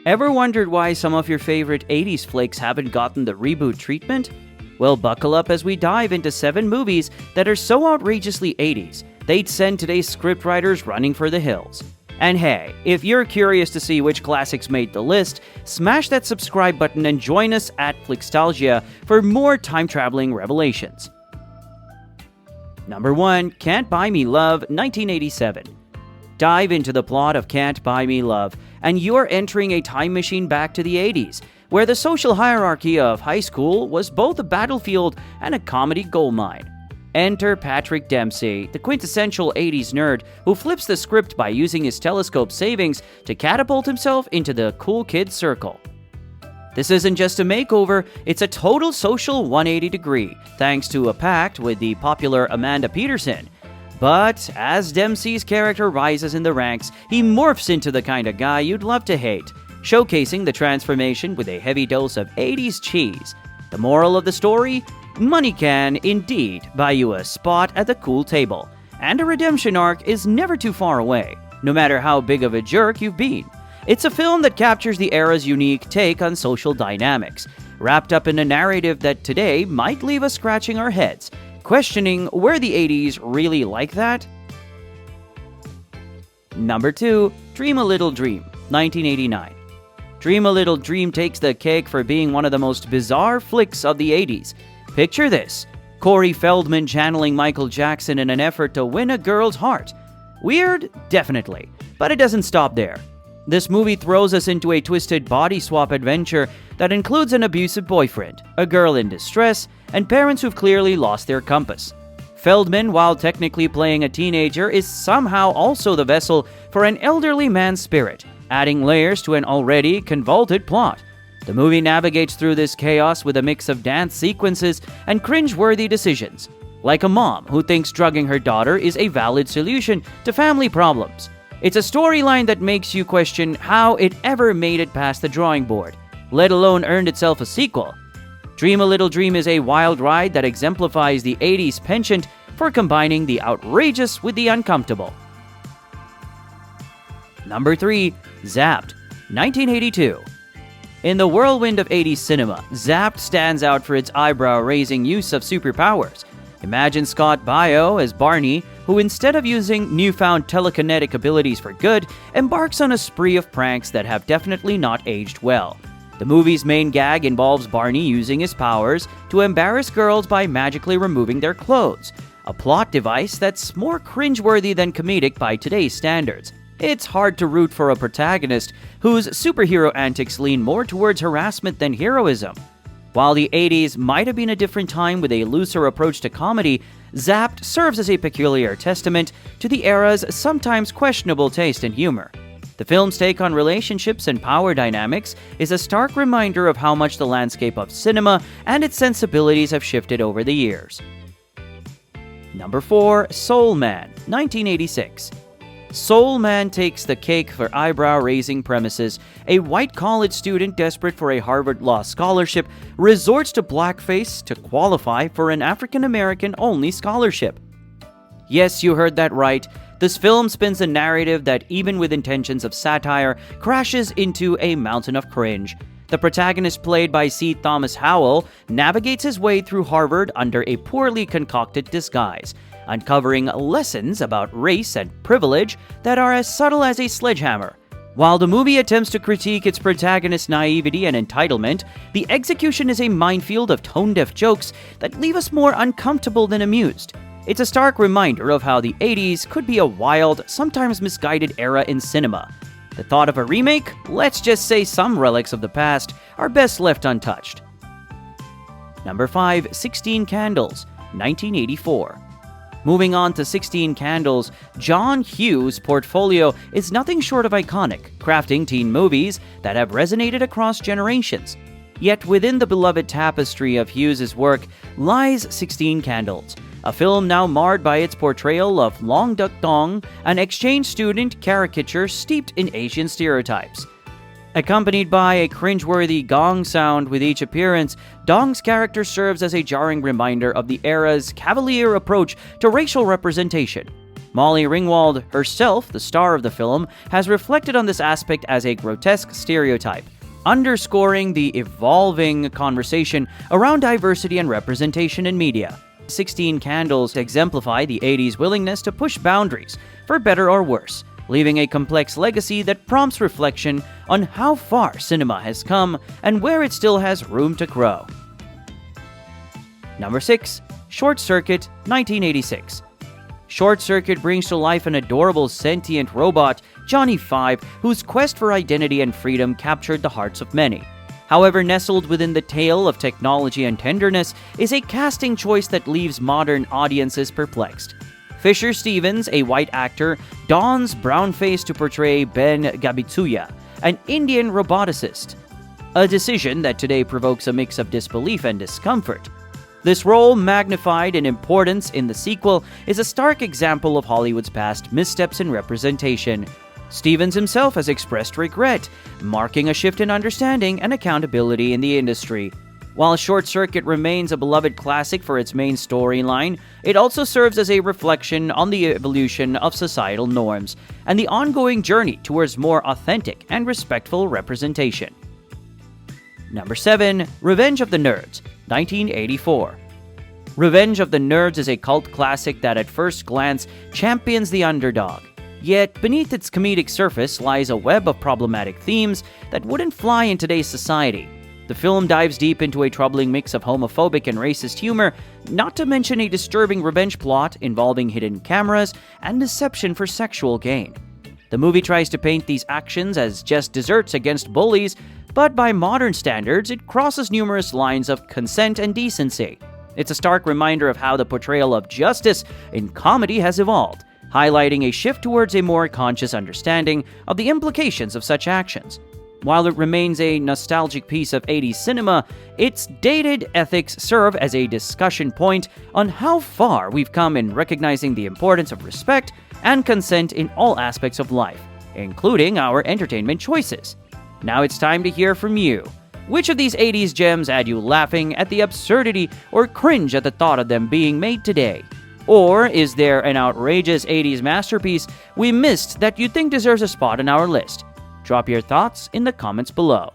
Ever wondered why some of your favorite 80s flicks haven't gotten the reboot treatment? Well, buckle up as we dive into 7 movies that are so outrageously 80s, they'd send today's scriptwriters running for the hills. And hey, if you're curious to see which classics made the list, smash that subscribe button and join us at Flixtalgia for more time-traveling revelations. Number 1. Can't Buy Me Love, 1987. Dive into the plot of Can't Buy Me Love, and you're entering a time machine back to the 80s, where the social hierarchy of high school was both a battlefield and a comedy goldmine. Enter Patrick Dempsey, the quintessential 80s nerd who flips the script by using his telescope savings to catapult himself into the cool kid circle. This isn't just a makeover, it's a total social 180 degree, thanks to a pact with the popular Amanda Peterson. But as Dempsey's character rises in the ranks, he morphs into the kind of guy you'd love to hate, showcasing the transformation with a heavy dose of 80s cheese. The moral of the story? Money can, indeed, buy you a spot at the cool table, and a redemption arc is never too far away, no matter how big of a jerk you've been. It's a film that captures the era's unique take on social dynamics, wrapped up in a narrative that today might leave us scratching our heads, questioning were the 80s really like that? Number 2. Dream a Little Dream, 1989. Dream a Little Dream takes the cake for being one of the most bizarre flicks of the 80s. Picture this: Corey Feldman channeling Michael Jackson in an effort to win a girl's heart. Weird? Definitely. But it doesn't stop there. This movie throws us into a twisted body swap adventure that includes an abusive boyfriend, a girl in distress, and parents who've clearly lost their compass. Feldman, while technically playing a teenager, is somehow also the vessel for an elderly man's spirit, adding layers to an already convoluted plot. The movie navigates through this chaos with a mix of dance sequences and cringe-worthy decisions, like a mom who thinks drugging her daughter is a valid solution to family problems. It's a storyline that makes you question how it ever made it past the drawing board, let alone earned itself a sequel. Dream a Little Dream is a wild ride that exemplifies the 80s penchant for combining the outrageous with the uncomfortable. Number 3. Zapped, 1982. In the whirlwind of 80s cinema, Zapped stands out for its eyebrow-raising use of superpowers. Imagine Scott Baio as Barney, who instead of using newfound telekinetic abilities for good, embarks on a spree of pranks that have definitely not aged well. The movie's main gag involves Barney using his powers to embarrass girls by magically removing their clothes, a plot device that's more cringeworthy than comedic by today's standards. It's hard to root for a protagonist whose superhero antics lean more towards harassment than heroism. While the 80s might have been a different time with a looser approach to comedy, Zapped serves as a peculiar testament to the era's sometimes questionable taste in humor. The film's take on relationships and power dynamics is a stark reminder of how much the landscape of cinema and its sensibilities have shifted over the years. Number 4. Soul Man, 1986. Soul Man takes the cake for eyebrow-raising premises. A white college student desperate for a Harvard Law scholarship resorts to blackface to qualify for an African-American-only scholarship. Yes, you heard that right. This film spins a narrative that, even with intentions of satire, crashes into a mountain of cringe. The protagonist, played by C. Thomas Howell, navigates his way through Harvard under a poorly concocted disguise, uncovering lessons about race and privilege that are as subtle as a sledgehammer. While the movie attempts to critique its protagonist's naivety and entitlement, the execution is a minefield of tone-deaf jokes that leave us more uncomfortable than amused. It's a stark reminder of how the 80s could be a wild, sometimes misguided era in cinema. The thought of a remake? Let's just say some relics of the past are best left untouched. Number 5. 16 Candles, 1984. Moving on to 16 Candles, John Hughes' portfolio is nothing short of iconic, crafting teen movies that have resonated across generations. Yet within the beloved tapestry of Hughes' work lies 16 Candles, a film now marred by its portrayal of Long Duck Dong, an exchange student caricature steeped in Asian stereotypes. Accompanied by a cringeworthy gong sound with each appearance, Dong's character serves as a jarring reminder of the era's cavalier approach to racial representation. Molly Ringwald herself, the star of the film, has reflected on this aspect as a grotesque stereotype, underscoring the evolving conversation around diversity and representation in media. 16 Candles exemplify the 80s willingness to push boundaries, for better or worse, leaving a complex legacy that prompts reflection on how far cinema has come and where it still has room to grow. Number 6. Short Circuit, 1986. Short Circuit brings to life an adorable sentient robot, Johnny Five, whose quest for identity and freedom captured the hearts of many. However, nestled within the tale of technology and tenderness is a casting choice that leaves modern audiences perplexed. Fisher Stevens, a white actor, dons brownface to portray Ben Gabitsuya, an Indian roboticist, a decision that today provokes a mix of disbelief and discomfort. This role, magnified in importance in the sequel, is a stark example of Hollywood's past missteps in representation. Stevens himself has expressed regret, marking a shift in understanding and accountability in the industry. While Short Circuit remains a beloved classic for its main storyline, it also serves as a reflection on the evolution of societal norms and the ongoing journey towards more authentic and respectful representation. Number 7. Revenge of the Nerds, 1984. Revenge of the Nerds is a cult classic that at first glance champions the underdog. Yet, beneath its comedic surface lies a web of problematic themes that wouldn't fly in today's society. The film dives deep into a troubling mix of homophobic and racist humor, not to mention a disturbing revenge plot involving hidden cameras and deception for sexual gain. The movie tries to paint these actions as just desserts against bullies, but by modern standards, it crosses numerous lines of consent and decency. It's a stark reminder of how the portrayal of justice in comedy has evolved, highlighting a shift towards a more conscious understanding of the implications of such actions. While it remains a nostalgic piece of 80s cinema, its dated ethics serve as a discussion point on how far we've come in recognizing the importance of respect and consent in all aspects of life, including our entertainment choices. Now it's time to hear from you. Which of these 80s gems had you laughing at the absurdity or cringe at the thought of them being made today? Or is there an outrageous 80s masterpiece we missed that you think deserves a spot on our list? Drop your thoughts in the comments below.